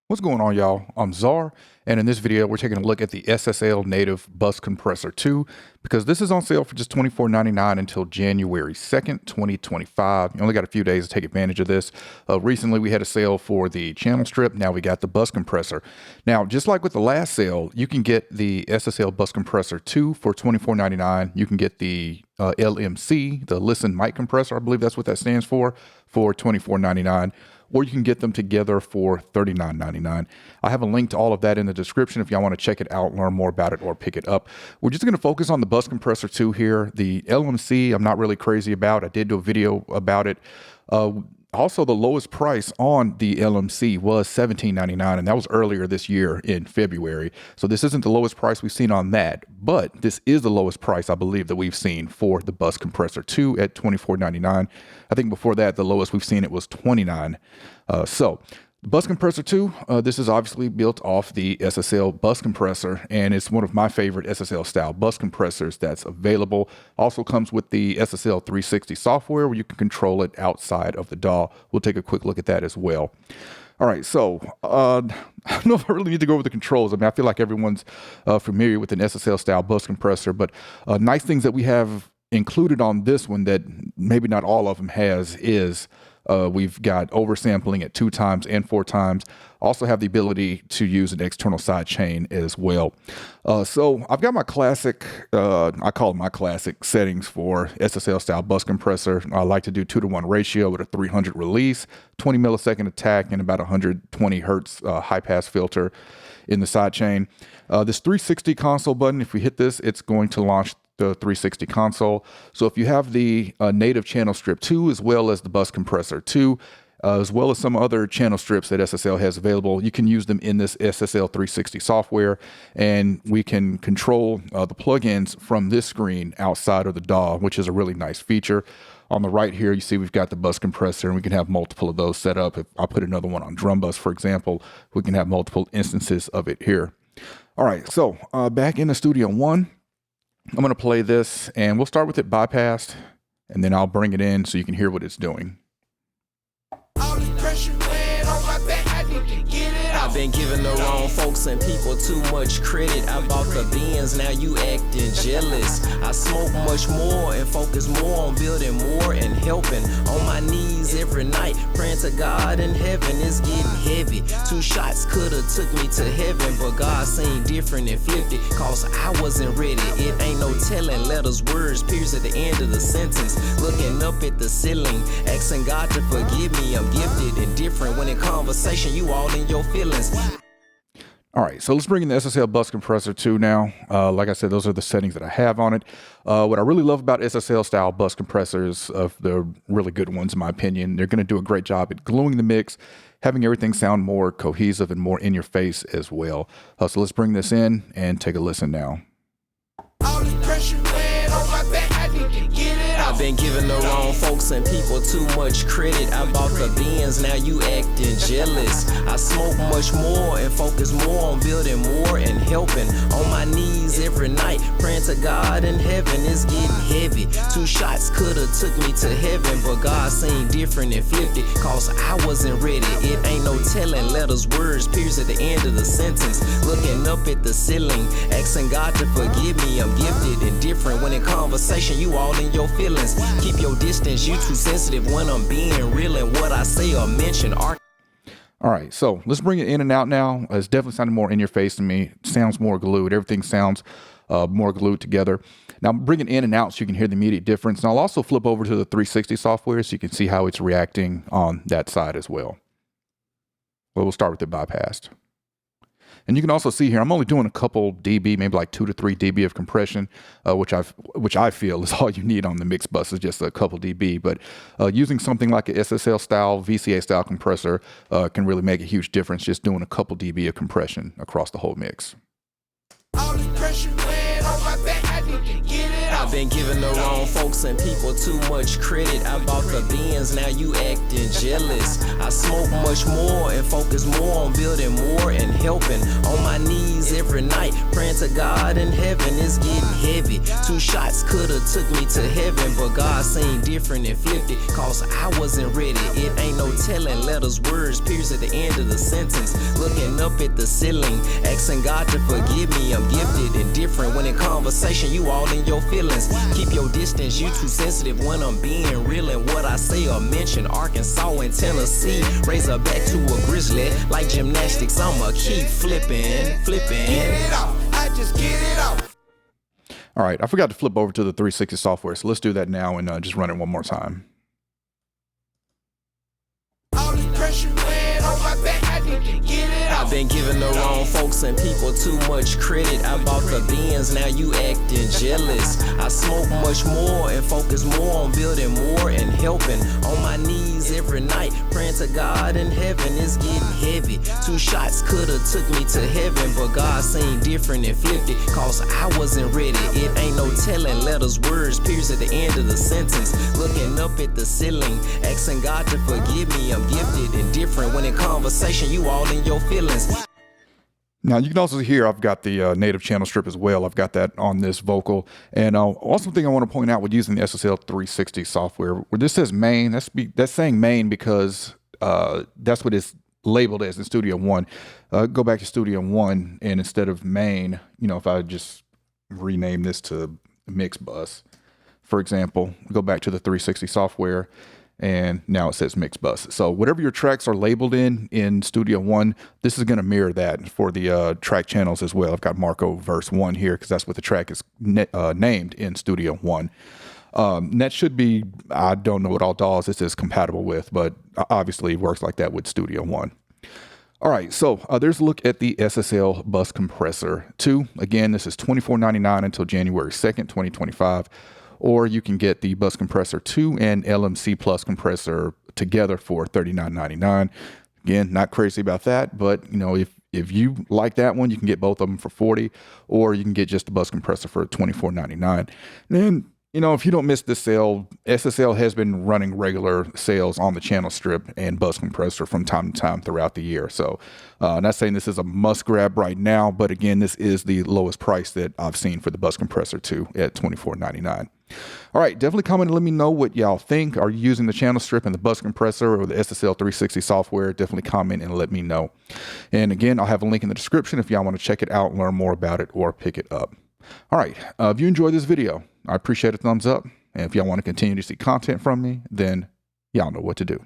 What's going on, y'all? I'm Czar, and in this video, we're taking a look at the SSL Native Bus Compressor 2 because this is on sale for just $24.99 until January 2nd, 2025. You only got a few days to take advantage of this. Recently, we had a sale for the channel strip. Now we got the bus compressor. Now, just like with the last sale, you can get the SSL Bus Compressor 2 for $24.99. You can get the LMC, the Listen Mic Compressor, I believe that's what that stands for $24.99. Or you can get them together for $39.99. I have a link to all of that in the description if y'all want to check it out, learn more about it, or pick it up. We're just going to focus on the bus compressor 2 here. The LMC, I'm not really crazy about. I did do a video about it. Also, the lowest price on the LMC was $17.99, and that was earlier this year in February. So this isn't the lowest price we've seen on that, but this is the lowest price, I believe, that we've seen for the Bus Compressor 2 at $24.99. I think before that, the lowest we've seen it was $29. The Bus Compressor 2, this is obviously built off the SSL Bus Compressor, and it's one of my favorite SSL style bus compressors that's available. Also comes with the SSL 360 software where you can control it outside of the DAW. We'll take a quick look at that as well. All right, so I don't know if I really need to go over the controls. I mean, I feel like everyone's familiar with an SSL style bus compressor, but nice things that we have included on this one that maybe not all of them has is we've got oversampling at 2 times and 4 times. Also have the ability to use an external side chain as well. So I've got my classic, I call it my classic settings for SSL style bus compressor. I like to do 2-to-1 ratio with a 300 release, 20 millisecond attack, and about 120 hertz high pass filter in the side chain. This 360 console button, if we hit this, it's going to launch the 360 console. So if you have the native channel strip 2 as well as the bus compressor 2, as well as some other channel strips that SSL has available, you can use them in this SSL 360 software, and we can control the plugins from this screen outside of the DAW, which is a really nice feature. On the right here, you see we've got the bus compressor, and we can have multiple of those set up. If I put another one on drum bus, for example, we can have multiple instances of it here. All right, so back in the Studio One, I'm going to play this, and we'll start with it bypassed, and then I'll bring it in so you can hear what it's doing. I've been giving the wrong folks and people too much credit. I bought the Benz, now you acting jealous. I smoke much more and focus more on building more and helping. On my knees every night, praying to God in heaven. It's getting heavy. 2 shots coulda took me to heaven, but God seen different and flipped it, cause I wasn't ready. It ain't no telling letters, words pierce at the end of the sentence. Looking up at the ceiling, asking God to forgive me. I'm gifted and different. When in conversation, you all in your feelings. All right, so let's bring in the SSL Bus Compressor 2 now. Like I said, those are the settings that I have on it. What I really love about SSL style bus compressors, the really good ones in my opinion, they're going to do a great job at gluing the mix, having everything sound more cohesive and more in your face as well. So let's bring this in and take a listen now. All this pressure laying on my back, I need to get it off. I've been giving the wrong folks and people too much credit. I bought the Benz, now you acting jealous. I smoke much more and focus more on building more and helping. On my knees every night, praying to God in heaven. It's getting heavy. 2 shots coulda took me to heaven, but God seen different and flipped it, cause I wasn't ready. It ain't no telling letters, words pierce at the end of the sentence. Looking up at the ceiling, asking God to forgive me. I'm gifted and different. When in conversation, you all in your feelings. Keep your distance, you too sensitive when I'm being real and what I say or mention. All right, so let's bring it in and out now. It's definitely sounding more in your face to me. It sounds more glued. Everything sounds more glued together. Now bring it in and out so you can hear the immediate difference. And I'll also flip over to the 360 software so you can see how it's reacting on that side as well. Well, we'll start with it bypassed. And you can also see here, I'm only doing a couple dB, maybe like 2 to 3 dB of compression, which I feel is all you need on the mix bus, is just a couple dB. But using something like a SSL style, VCA style compressor can really make a huge difference, just doing a couple dB of compression across the whole mix. All this pressure laying on my back, I need to get it off. I've been giving the wrong folks and people too much credit. I bought the Benz, now you acting jealous. I smoke much more and focus more on building more and helping. On my knees every night, praying to God in heaven. It's getting heavy. 2 shots coulda took me to heaven, but God seen different and flipped it, cause I wasn't ready. It ain't no telling letters, words pierce at the end of the sentence. looking up at the ceiling, asking God to forgive me. I'm gifted and different. When in conversation, you all in your feelings. Keep your distance, you too sensitive when I'm being real. And what I say or mention, Arkansas and Tennessee. Razorback to a grizzly, like gymnastics, I'ma keep flipping. Get it off, I just get it off. All right, I forgot to flip over to the 360 software, so let's do that now and just run it one more time. All this pressure weighing on my back, I need to get it off. I've been giving the wrong folks and people too much credit. I bought the Benz, now you acting jealous. I smoke much more and focus more on building more and helping. On my knees every night, praying to God in heaven. It's getting heavy. 2 shots could've took me to heaven, but God seen different and flipped it, cause I wasn't ready. It ain't no telling letters, words, periods at the end of the sentence. Looking up at the ceiling, asking God to forgive me. I'm gifted and different. When in conversation, you all in your feelings. Now you can also hear I've got the native channel strip as well. I've got that on this vocal. And also thing I want to point out with using the SSL 360 software, where this says main, that's saying main because that's what it's labeled as in Studio One. Go back to Studio One, and instead of main, if I just rename this to Mix Bus, for example, go back to the 360 software, and now it says Mix Bus. So whatever your tracks are labeled in Studio One, this is going to mirror that for the track channels as well. I've got Marco verse 1 here because that's what the track is named in Studio One. That should be, I don't know what all DAWs this is compatible with, but obviously it works like that with Studio One. All right, so there's a look at the SSL Bus Compressor 2. Again, this is $24.99 until January 2nd, 2025. Or you can get the Bus Compressor 2 and LMC Plus compressor together for $39.99. Again, not crazy about that, but if you like that one, you can get both of them for $40, or you can get just the Bus Compressor for $24.99. Then, if you don't miss this sale, SSL has been running regular sales on the channel strip and Bus Compressor from time to time throughout the year. So not saying this is a must grab right now, but again, this is the lowest price that I've seen for the Bus Compressor 2 at $24.99. All right, definitely comment and let me know what y'all think. Are you using the channel strip and the Bus Compressor or the SSL 360 software? Definitely comment and let me know. And again, I'll have a link in the description if y'all want to check it out, learn more about it, or pick it up. All right, if you enjoyed this video, I appreciate a thumbs up. And if y'all want to continue to see content from me, then y'all know what to do.